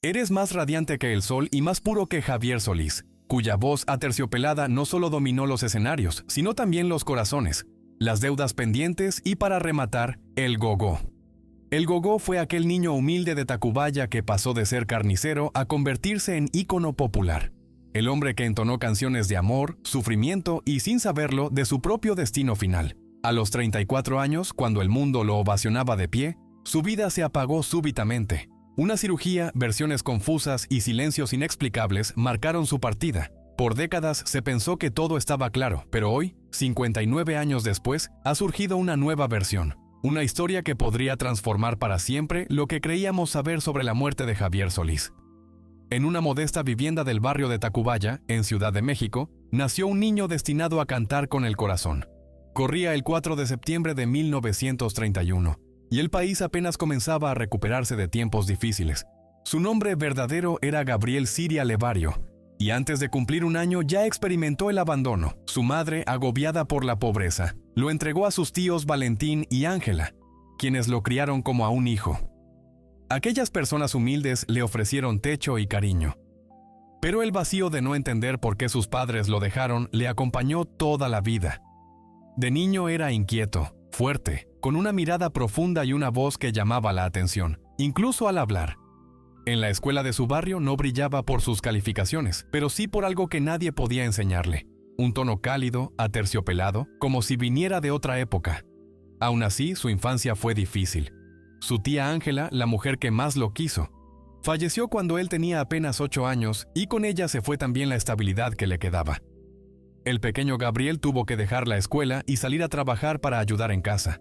Eres más radiante que el sol y más puro que Javier Solís, cuya voz aterciopelada no solo dominó los escenarios, sino también los corazones, las deudas pendientes y, para rematar, el gogó. El gogó fue aquel niño humilde de Tacubaya que pasó de ser carnicero a convertirse en ícono popular. El hombre que entonó canciones de amor, sufrimiento y, sin saberlo, de su propio destino final. A los 34 años, cuando el mundo lo ovacionaba de pie, su vida se apagó súbitamente. Una cirugía, versiones confusas y silencios inexplicables marcaron su partida. Por décadas se pensó que todo estaba claro, pero hoy, 59 años después, ha surgido una nueva versión. Una historia que podría transformar para siempre lo que creíamos saber sobre la muerte de Javier Solís. En una modesta vivienda del barrio de Tacubaya, en Ciudad de México, nació un niño destinado a cantar con el corazón. Corría el 4 de septiembre de 1931, y el país apenas comenzaba a recuperarse de tiempos difíciles. Su nombre verdadero era Gabriel Siria Levario, y antes de cumplir un año ya experimentó el abandono. Su madre, agobiada por la pobreza, lo entregó a sus tíos Valentín y Ángela, quienes lo criaron como a un hijo. Aquellas personas humildes le ofrecieron techo y cariño. Pero el vacío de no entender por qué sus padres lo dejaron le acompañó toda la vida. De niño era inquieto, fuerte, con una mirada profunda y una voz que llamaba la atención, incluso al hablar. En la escuela de su barrio no brillaba por sus calificaciones, pero sí por algo que nadie podía enseñarle. Un tono cálido, aterciopelado, como si viniera de otra época. Aún así, su infancia fue difícil. Su tía Ángela, la mujer que más lo quiso, falleció cuando él tenía apenas 8 años y con ella se fue también la estabilidad que le quedaba. El pequeño Gabriel tuvo que dejar la escuela y salir a trabajar para ayudar en casa.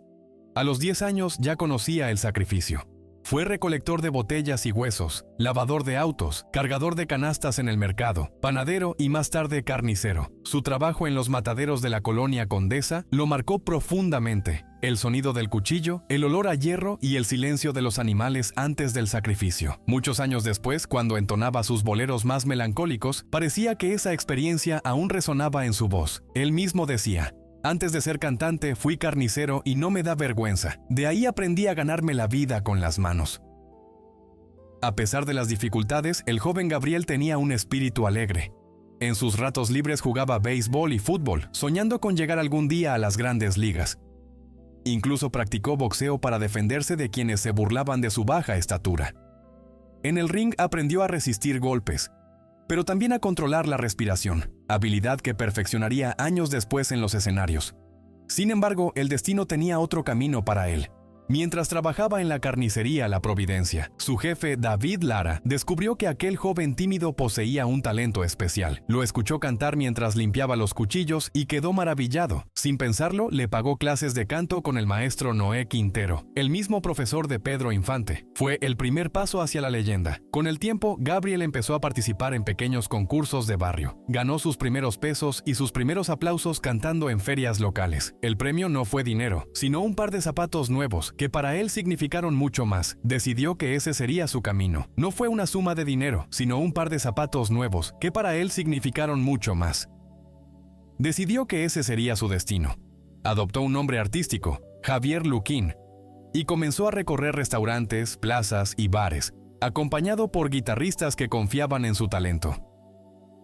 A los 10 años ya conocía el sacrificio. Fue recolector de botellas y huesos, lavador de autos, cargador de canastas en el mercado, panadero y más tarde carnicero. Su trabajo en los mataderos de la colonia Condesa lo marcó profundamente. El sonido del cuchillo, el olor a hierro y el silencio de los animales antes del sacrificio. Muchos años después, cuando entonaba sus boleros más melancólicos, parecía que esa experiencia aún resonaba en su voz. Él mismo decía: antes de ser cantante, fui carnicero y no me da vergüenza. De ahí aprendí a ganarme la vida con las manos. A pesar de las dificultades, el joven Gabriel tenía un espíritu alegre. En sus ratos libres jugaba béisbol y fútbol, soñando con llegar algún día a las grandes ligas. Incluso practicó boxeo para defenderse de quienes se burlaban de su baja estatura. En el ring aprendió a resistir golpes, pero también a controlar la respiración, habilidad que perfeccionaría años después en los escenarios. Sin embargo, el destino tenía otro camino para él. Mientras trabajaba en la carnicería La Providencia, su jefe David Lara descubrió que aquel joven tímido poseía un talento especial. Lo escuchó cantar mientras limpiaba los cuchillos y quedó maravillado. Sin pensarlo, le pagó clases de canto con el maestro Noé Quintero, el mismo profesor de Pedro Infante. Fue el primer paso hacia la leyenda. Con el tiempo, Gabriel empezó a participar en pequeños concursos de barrio. Ganó sus primeros pesos y sus primeros aplausos cantando en ferias locales. El premio no fue dinero, sino un par de zapatos nuevos, que para él significaron mucho más. Decidió que ese sería su camino. No fue una suma de dinero, sino un par de zapatos nuevos, que para él significaron mucho más. Decidió que ese sería su destino. Adoptó un nombre artístico, Javier Luquín, y comenzó a recorrer restaurantes, plazas y bares, acompañado por guitarristas que confiaban en su talento.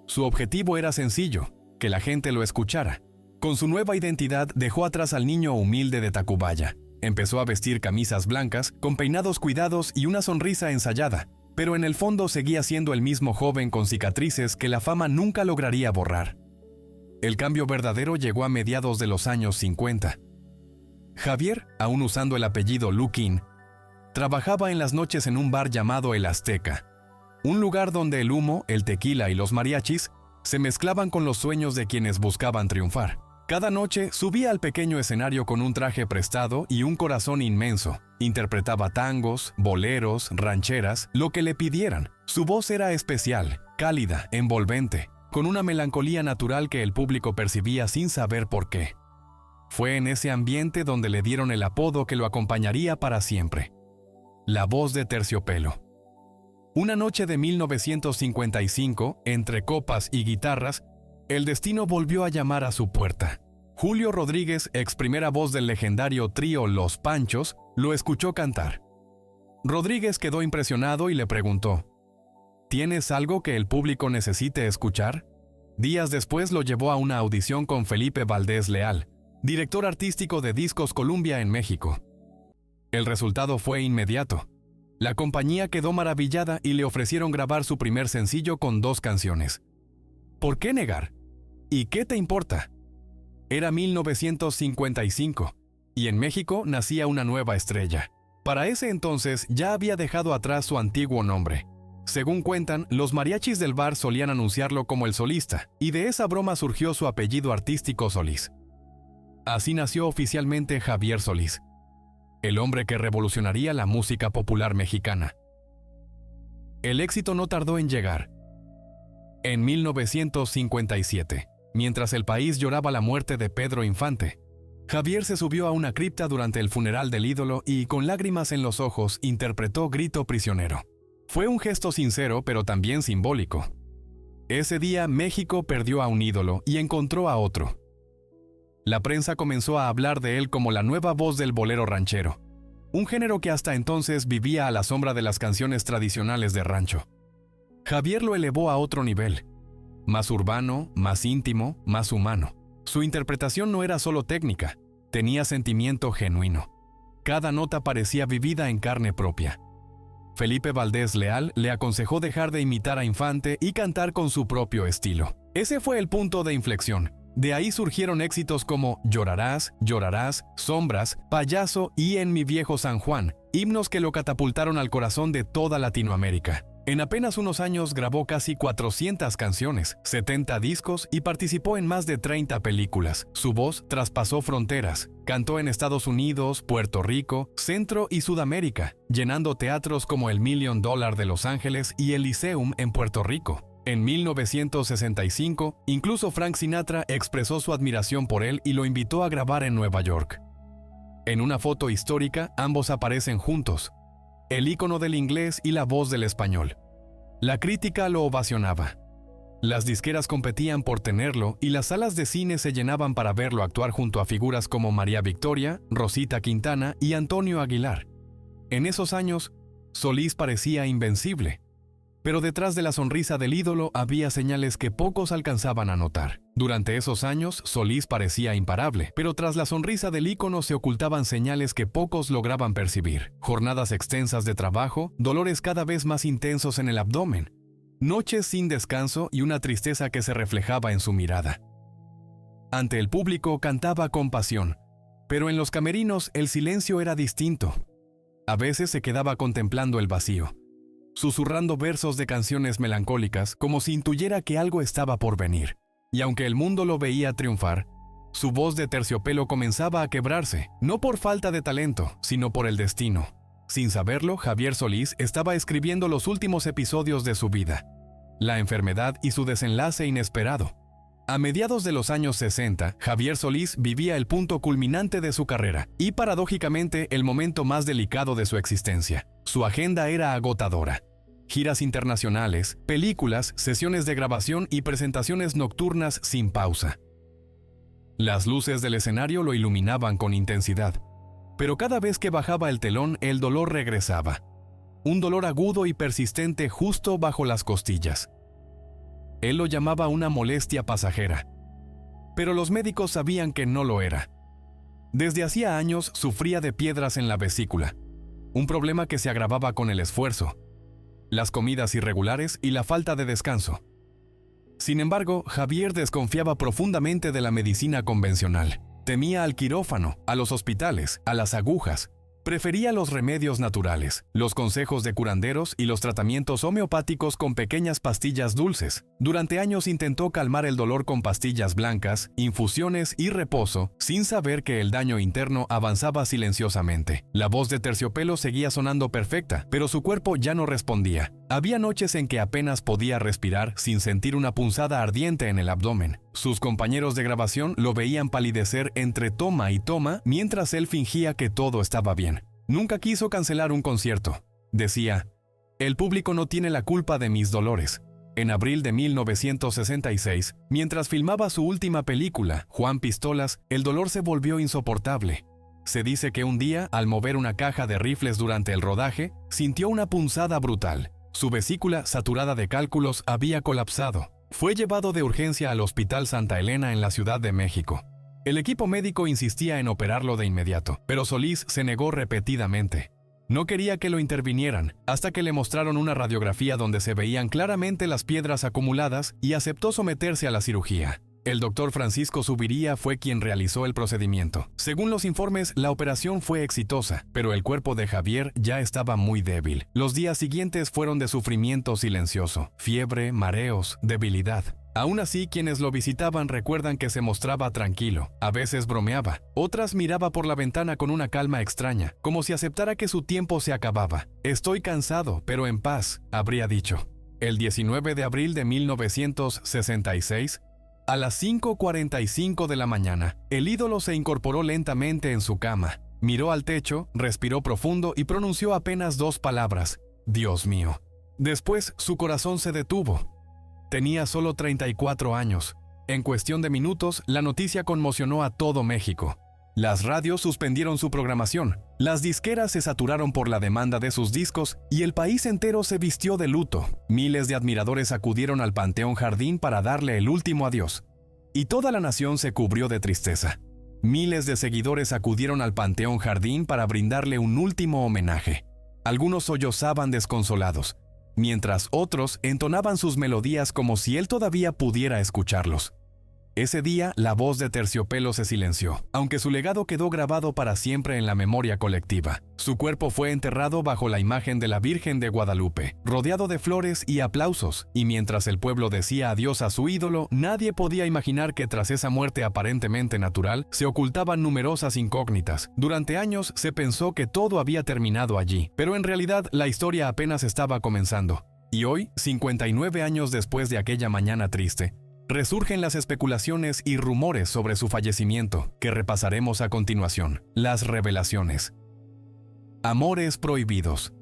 Su objetivo era sencillo: que la gente lo escuchara. Con su nueva identidad dejó atrás al niño humilde de Tacubaya. Empezó a vestir camisas blancas, con peinados cuidados y una sonrisa ensayada, pero en el fondo seguía siendo el mismo joven con cicatrices que la fama nunca lograría borrar. El cambio verdadero llegó a mediados de los años 50. Javier, aún usando el apellido Luquín, trabajaba en las noches en un bar llamado El Azteca, un lugar donde el humo, el tequila y los mariachis se mezclaban con los sueños de quienes buscaban triunfar. Cada noche subía al pequeño escenario con un traje prestado y un corazón inmenso. Interpretaba tangos, boleros, rancheras, lo que le pidieran. Su voz era especial, cálida, envolvente, con una melancolía natural que el público percibía sin saber por qué. Fue en ese ambiente donde le dieron el apodo que lo acompañaría para siempre: la voz de terciopelo. Una noche de 1955, entre copas y guitarras, el destino volvió a llamar a su puerta. Julio Rodríguez, ex primera voz del legendario trío Los Panchos, lo escuchó cantar. Rodríguez quedó impresionado y le preguntó: ¿Tienes algo que el público necesite escuchar? Días después lo llevó a una audición con Felipe Valdés Leal, director artístico de Discos Columbia en México. El resultado fue inmediato. La compañía quedó maravillada y le ofrecieron grabar su primer sencillo con 2 canciones. ¿Por qué negar? ¿Y qué te importa? Era 1955, y en México nacía una nueva estrella. Para ese entonces ya había dejado atrás su antiguo nombre. Según cuentan, los mariachis del bar solían anunciarlo como el solista, y de esa broma surgió su apellido artístico Solís. Así nació oficialmente Javier Solís, el hombre que revolucionaría la música popular mexicana. El éxito no tardó en llegar. En 1957, mientras el país lloraba la muerte de Pedro Infante, Javier se subió a una cripta durante el funeral del ídolo y, con lágrimas en los ojos, interpretó Grito Prisionero. Fue un gesto sincero, pero también simbólico. Ese día México perdió a un ídolo y encontró a otro. La prensa comenzó a hablar de él como la nueva voz del bolero ranchero, un género que hasta entonces vivía a la sombra de las canciones tradicionales de rancho. Javier lo elevó a otro nivel, más urbano, más íntimo, más humano. Su interpretación no era solo técnica, tenía sentimiento genuino. Cada nota parecía vivida en carne propia. Felipe Valdés Leal le aconsejó dejar de imitar a Infante y cantar con su propio estilo. Ese fue el punto de inflexión. De ahí surgieron éxitos como Llorarás, Llorarás, Sombras, Payaso y En mi viejo San Juan, himnos que lo catapultaron al corazón de toda Latinoamérica. En apenas unos años grabó casi 400 canciones, 70 discos y participó en más de 30 películas. Su voz traspasó fronteras. Cantó en Estados Unidos, Puerto Rico, Centro y Sudamérica, llenando teatros como el $1 Million de Los Ángeles y el Lyceum en Puerto Rico. En 1965, incluso Frank Sinatra expresó su admiración por él y lo invitó a grabar en Nueva York. En una foto histórica, ambos aparecen juntos, el ícono del inglés y la voz del español. La crítica lo ovacionaba. Las disqueras competían por tenerlo y las salas de cine se llenaban para verlo actuar junto a figuras como María Victoria, Rosita Quintana y Antonio Aguilar. En esos años, Solís parecía invencible. Pero detrás de la sonrisa del ídolo había señales que pocos alcanzaban a notar. Durante esos años, Solís parecía imparable, pero tras la sonrisa del ícono se ocultaban señales que pocos lograban percibir. Jornadas extensas de trabajo, dolores cada vez más intensos en el abdomen, noches sin descanso y una tristeza que se reflejaba en su mirada. Ante el público cantaba con pasión, pero en los camerinos el silencio era distinto. A veces se quedaba contemplando el vacío, susurrando versos de canciones melancólicas como si intuyera que algo estaba por venir. Y aunque el mundo lo veía triunfar, su voz de terciopelo comenzaba a quebrarse, no por falta de talento, sino por el destino. Sin saberlo, Javier Solís estaba escribiendo los últimos episodios de su vida, la enfermedad y su desenlace inesperado. A mediados de los años 60, Javier Solís vivía el punto culminante de su carrera y, paradójicamente, el momento más delicado de su existencia. Su agenda era agotadora. Giras internacionales, películas, sesiones de grabación y presentaciones nocturnas sin pausa. Las luces del escenario lo iluminaban con intensidad, pero cada vez que bajaba el telón, el dolor regresaba. Un dolor agudo y persistente justo bajo las costillas. Él lo llamaba una molestia pasajera, pero los médicos sabían que no lo era. Desde hacía años sufría de piedras en la vesícula, un problema que se agravaba con el esfuerzo, las comidas irregulares y la falta de descanso. Sin embargo, Javier desconfiaba profundamente de la medicina convencional. Temía al quirófano, a los hospitales, a las agujas. Prefería los remedios naturales, los consejos de curanderos y los tratamientos homeopáticos con pequeñas pastillas dulces. Durante años intentó calmar el dolor con pastillas blancas, infusiones y reposo, sin saber que el daño interno avanzaba silenciosamente. La voz de terciopelo seguía sonando perfecta, pero su cuerpo ya no respondía. Había noches en que apenas podía respirar sin sentir una punzada ardiente en el abdomen. Sus compañeros de grabación lo veían palidecer entre toma y toma mientras él fingía que todo estaba bien. Nunca quiso cancelar un concierto. Decía, «El público no tiene la culpa de mis dolores». En abril de 1966, mientras filmaba su última película, Juan Pistolas, el dolor se volvió insoportable. Se dice que un día, al mover una caja de rifles durante el rodaje, sintió una punzada brutal. Su vesícula, saturada de cálculos, había colapsado. Fue llevado de urgencia al Hospital Santa Elena en la Ciudad de México. El equipo médico insistía en operarlo de inmediato, pero Solís se negó repetidamente. No quería que lo intervinieran, hasta que le mostraron una radiografía donde se veían claramente las piedras acumuladas y aceptó someterse a la cirugía. El doctor Francisco Zuviría fue quien realizó el procedimiento. Según los informes, la operación fue exitosa, pero el cuerpo de Javier ya estaba muy débil. Los días siguientes fueron de sufrimiento silencioso, fiebre, mareos, debilidad. Aún así, quienes lo visitaban recuerdan que se mostraba tranquilo, a veces bromeaba, otras miraba por la ventana con una calma extraña, como si aceptara que su tiempo se acababa. «Estoy cansado, pero en paz», habría dicho. El 19 de abril de 1966, a las 5:45 de la mañana, el ídolo se incorporó lentamente en su cama, miró al techo, respiró profundo y pronunció apenas 2 palabras: «Dios mío». Después, su corazón se detuvo. Tenía solo 34 años. En cuestión de minutos, la noticia conmocionó a todo México. Las radios suspendieron su programación, las disqueras se saturaron por la demanda de sus discos y el país entero se vistió de luto. Miles de admiradores acudieron al Panteón Jardín para darle el último adiós. Y toda la nación se cubrió de tristeza. Miles de seguidores acudieron al Panteón Jardín para brindarle un último homenaje. Algunos sollozaban desconsolados, mientras otros entonaban sus melodías como si él todavía pudiera escucharlos. Ese día, la voz de Terciopelo se silenció, aunque su legado quedó grabado para siempre en la memoria colectiva. Su cuerpo fue enterrado bajo la imagen de la Virgen de Guadalupe, rodeado de flores y aplausos, y mientras el pueblo decía adiós a su ídolo, nadie podía imaginar que tras esa muerte aparentemente natural, se ocultaban numerosas incógnitas. Durante años se pensó que todo había terminado allí, pero en realidad la historia apenas estaba comenzando. Y hoy, 59 años después de aquella mañana triste, resurgen las especulaciones y rumores sobre su fallecimiento, que repasaremos a continuación. Las revelaciones. Amores prohibidos.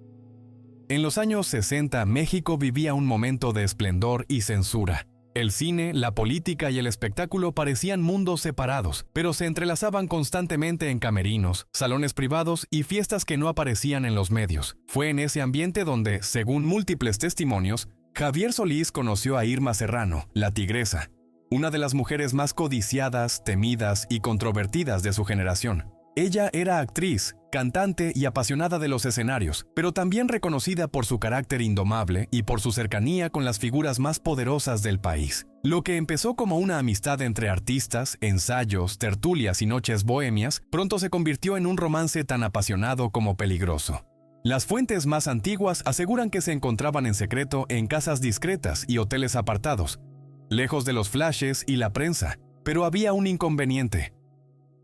En los años 60, México vivía un momento de esplendor y censura. El cine, la política y el espectáculo parecían mundos separados, pero se entrelazaban constantemente en camerinos, salones privados y fiestas que no aparecían en los medios. Fue en ese ambiente donde, según múltiples testimonios, Javier Solís conoció a Irma Serrano, la Tigresa, una de las mujeres más codiciadas, temidas y controvertidas de su generación. Ella era actriz, cantante y apasionada de los escenarios, pero también reconocida por su carácter indomable y por su cercanía con las figuras más poderosas del país. Lo que empezó como una amistad entre artistas, ensayos, tertulias y noches bohemias, pronto se convirtió en un romance tan apasionado como peligroso. Las fuentes más antiguas aseguran que se encontraban en secreto en casas discretas y hoteles apartados, lejos de los flashes y la prensa, pero había un inconveniente.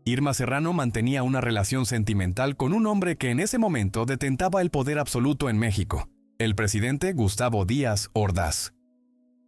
Irma Serrano mantenía una relación sentimental con un hombre que en ese momento detentaba el poder absoluto en México, el presidente Gustavo Díaz Ordaz.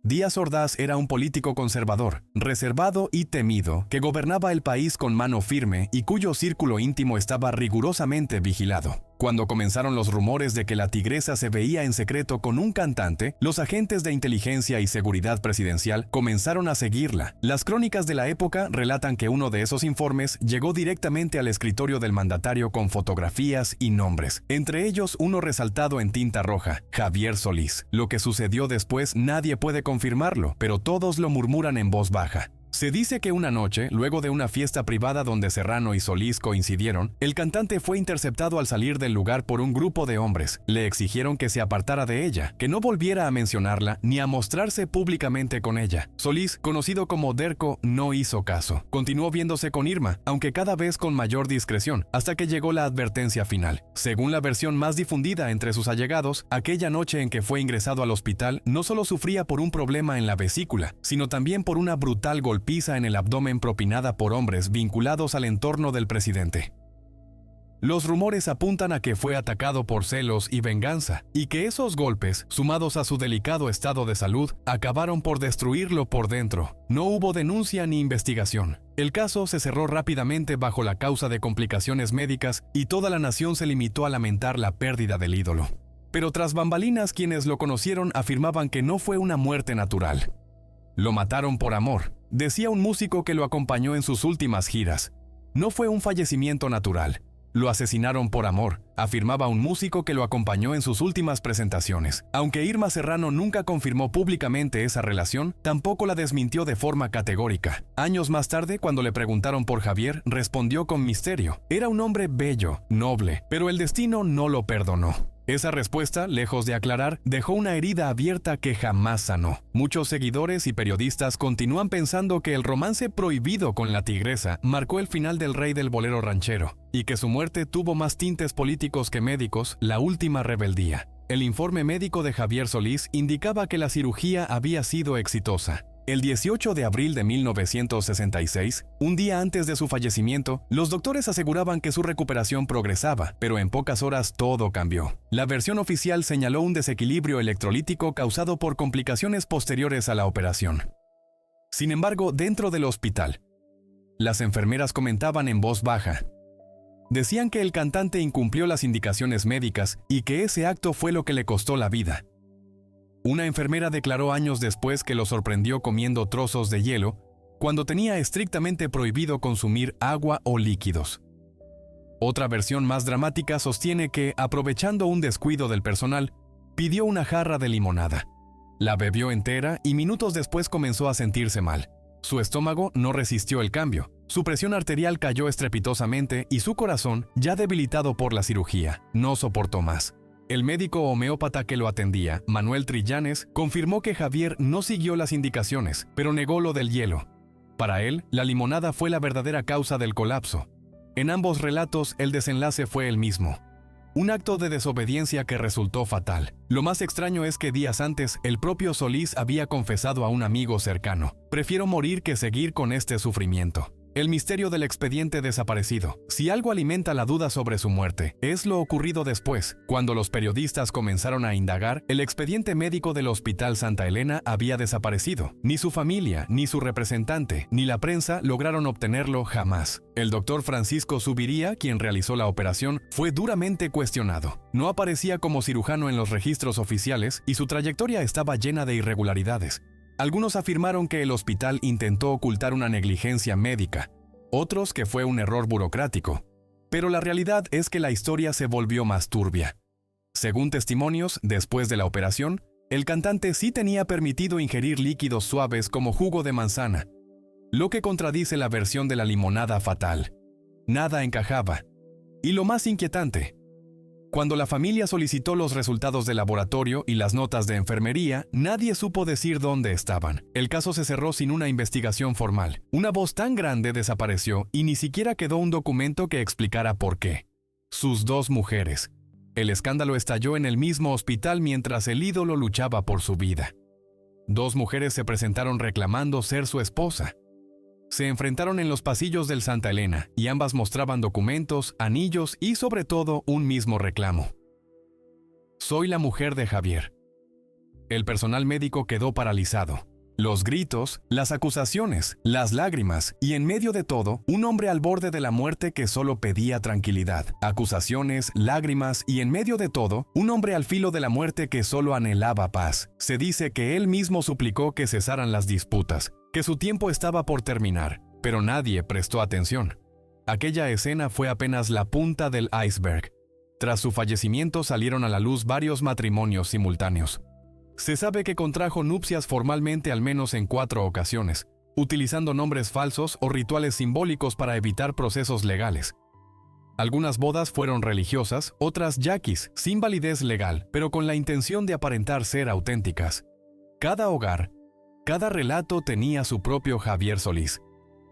Díaz Ordaz era un político conservador, reservado y temido, que gobernaba el país con mano firme y cuyo círculo íntimo estaba rigurosamente vigilado. Cuando comenzaron los rumores de que la Tigresa se veía en secreto con un cantante, los agentes de inteligencia y seguridad presidencial comenzaron a seguirla. Las crónicas de la época relatan que uno de esos informes llegó directamente al escritorio del mandatario con fotografías y nombres, entre ellos uno resaltado en tinta roja, Javier Solís. Lo que sucedió después nadie puede confirmarlo, pero todos lo murmuran en voz baja. Se dice que una noche, luego de una fiesta privada donde Serrano y Solís coincidieron, el cantante fue interceptado al salir del lugar por un grupo de hombres. Le exigieron que se apartara de ella, que no volviera a mencionarla ni a mostrarse públicamente con ella. Solís, conocido como Derco, no hizo caso. Continuó viéndose con Irma, aunque cada vez con mayor discreción, hasta que llegó la advertencia final. Según la versión más difundida entre sus allegados, aquella noche en que fue ingresado al hospital no solo sufría por un problema en la vesícula, sino también por una brutal golpiza en el abdomen propinada por hombres vinculados al entorno del presidente. Los rumores apuntan a que fue atacado por celos y venganza, y que esos golpes, sumados a su delicado estado de salud, acabaron por destruirlo por dentro. No hubo denuncia ni investigación. El caso se cerró rápidamente bajo la causa de complicaciones médicas y toda la nación se limitó a lamentar la pérdida del ídolo. Pero tras bambalinas, quienes lo conocieron afirmaban que no fue una muerte natural. Lo mataron por amor, decía un músico que lo acompañó en sus últimas giras. No fue un fallecimiento natural. Lo asesinaron por amor, afirmaba un músico que lo acompañó en sus últimas presentaciones. Aunque Irma Serrano nunca confirmó públicamente esa relación, tampoco la desmintió de forma categórica. Años más tarde, cuando le preguntaron por Javier, respondió con misterio. Era un hombre bello, noble, pero el destino no lo perdonó. Esa respuesta, lejos de aclarar, dejó una herida abierta que jamás sanó. Muchos seguidores y periodistas continúan pensando que el romance prohibido con la tigresa marcó el final del rey del bolero ranchero, y que su muerte tuvo más tintes políticos que médicos, la última rebeldía. El informe médico de Javier Solís indicaba que la cirugía había sido exitosa. El 18 de abril de 1966, un día antes de su fallecimiento, los doctores aseguraban que su recuperación progresaba, pero en pocas horas todo cambió. La versión oficial señaló un desequilibrio electrolítico causado por complicaciones posteriores a la operación. Sin embargo, dentro del hospital, las enfermeras comentaban en voz baja. Decían que el cantante incumplió las indicaciones médicas y que ese acto fue lo que le costó la vida. Una enfermera declaró años después que lo sorprendió comiendo trozos de hielo cuando tenía estrictamente prohibido consumir agua o líquidos. Otra versión más dramática sostiene que, aprovechando un descuido del personal, pidió una jarra de limonada. La bebió entera y minutos después comenzó a sentirse mal. Su estómago no resistió el cambio. Su presión arterial cayó estrepitosamente y su corazón, ya debilitado por la cirugía, no soportó más. El médico homeópata que lo atendía, Manuel Trillanes, confirmó que Javier no siguió las indicaciones, pero negó lo del hielo. Para él, la limonada fue la verdadera causa del colapso. En ambos relatos, el desenlace fue el mismo. Un acto de desobediencia que resultó fatal. Lo más extraño es que días antes, el propio Solís había confesado a un amigo cercano: "Prefiero morir que seguir con este sufrimiento". El misterio del expediente desaparecido. Si algo alimenta la duda sobre su muerte, es lo ocurrido después. Cuando los periodistas comenzaron a indagar, el expediente médico del Hospital Santa Elena había desaparecido. Ni su familia, ni su representante, ni la prensa lograron obtenerlo jamás. El doctor Francisco Zubiría, quien realizó la operación, fue duramente cuestionado. No aparecía como cirujano en los registros oficiales y su trayectoria estaba llena de irregularidades. Algunos afirmaron que el hospital intentó ocultar una negligencia médica, otros que fue un error burocrático. Pero la realidad es que la historia se volvió más turbia. Según testimonios, después de la operación, el cantante sí tenía permitido ingerir líquidos suaves como jugo de manzana, lo que contradice la versión de la limonada fatal. Nada encajaba. Y lo más inquietante, cuando la familia solicitó los resultados de laboratorio y las notas de enfermería, nadie supo decir dónde estaban. El caso se cerró sin una investigación formal. Una voz tan grande desapareció y ni siquiera quedó un documento que explicara por qué. Sus dos mujeres. El escándalo estalló en el mismo hospital mientras el ídolo luchaba por su vida. Dos mujeres se presentaron reclamando ser su esposa. Se enfrentaron en los pasillos del Santa Elena y ambas mostraban documentos, anillos y sobre todo un mismo reclamo. Soy la mujer de Javier. El personal médico quedó paralizado. Los gritos, las acusaciones, las lágrimas y en medio de todo, un hombre al borde de la muerte que solo pedía tranquilidad. Acusaciones, lágrimas y en medio de todo, un hombre al filo de la muerte que solo anhelaba paz. Se dice que él mismo suplicó que cesaran las disputas, que su tiempo estaba por terminar, pero nadie prestó atención. Aquella escena fue apenas la punta del iceberg. Tras su fallecimiento salieron a la luz varios matrimonios simultáneos. Se sabe que contrajo nupcias formalmente al menos en 4 ocasiones, utilizando nombres falsos o rituales simbólicos para evitar procesos legales. Algunas bodas fueron religiosas, otras yaquis, sin validez legal, pero con la intención de aparentar ser auténticas. Cada hogar, cada relato tenía su propio Javier Solís.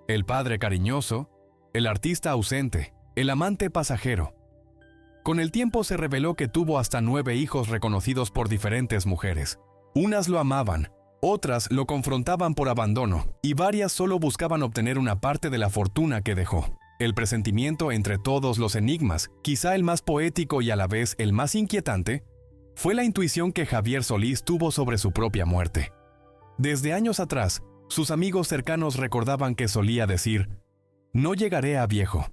El padre cariñoso, el artista ausente, el amante pasajero. Con el tiempo se reveló que tuvo hasta 9 hijos reconocidos por diferentes mujeres. Unas lo amaban, otras lo confrontaban por abandono, y varias solo buscaban obtener una parte de la fortuna que dejó. El presentimiento entre todos los enigmas, quizá el más poético y a la vez el más inquietante, fue la intuición que Javier Solís tuvo sobre su propia muerte. Desde años atrás, sus amigos cercanos recordaban que solía decir: "No llegaré a viejo".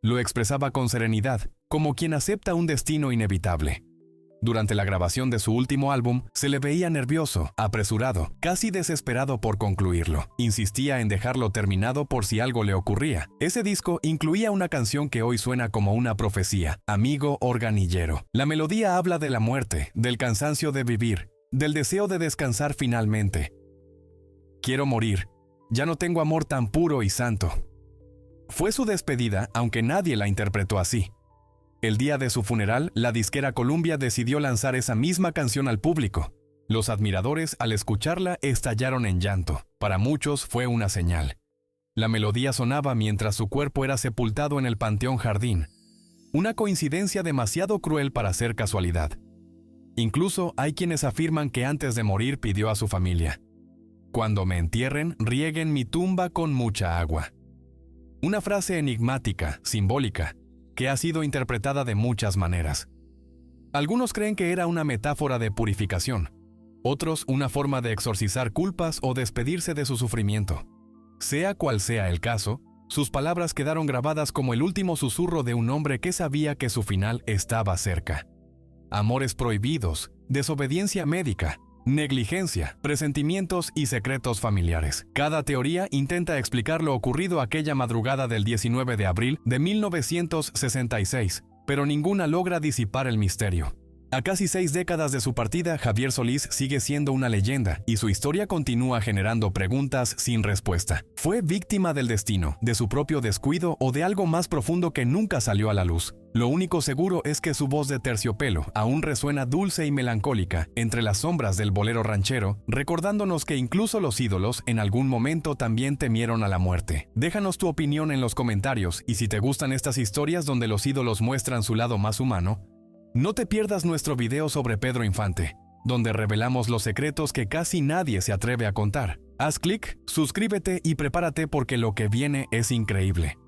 Lo expresaba con serenidad, como quien acepta un destino inevitable. Durante la grabación de su último álbum, se le veía nervioso, apresurado, casi desesperado por concluirlo. Insistía en dejarlo terminado por si algo le ocurría. Ese disco incluía una canción que hoy suena como una profecía, Amigo Organillero. La melodía habla de la muerte, del cansancio de vivir, del deseo de descansar finalmente. Quiero morir. Ya no tengo amor tan puro y santo. Fue su despedida, aunque nadie la interpretó así. El día de su funeral, la disquera Columbia decidió lanzar esa misma canción al público. Los admiradores, al escucharla, estallaron en llanto. Para muchos fue una señal. La melodía sonaba mientras su cuerpo era sepultado en el Panteón Jardín. Una coincidencia demasiado cruel para ser casualidad. Incluso hay quienes afirman que antes de morir pidió a su familia: cuando me entierren, rieguen mi tumba con mucha agua. Una frase enigmática, simbólica, que ha sido interpretada de muchas maneras. Algunos creen que era una metáfora de purificación, otros una forma de exorcizar culpas o despedirse de su sufrimiento. Sea cual sea el caso, sus palabras quedaron grabadas como el último susurro de un hombre que sabía que su final estaba cerca. Amores prohibidos, desobediencia médica, negligencia, presentimientos y secretos familiares. Cada teoría intenta explicar lo ocurrido aquella madrugada del 19 de abril de 1966, pero ninguna logra disipar el misterio. A casi 6 décadas de su partida, Javier Solís sigue siendo una leyenda y su historia continúa generando preguntas sin respuesta. ¿Fue víctima del destino, de su propio descuido o de algo más profundo que nunca salió a la luz? Lo único seguro es que su voz de terciopelo aún resuena dulce y melancólica entre las sombras del bolero ranchero, recordándonos que incluso los ídolos en algún momento también temieron a la muerte. Déjanos tu opinión en los comentarios y si te gustan estas historias donde los ídolos muestran su lado más humano, no te pierdas nuestro video sobre Pedro Infante, donde revelamos los secretos que casi nadie se atreve a contar. Haz clic, suscríbete y prepárate porque lo que viene es increíble.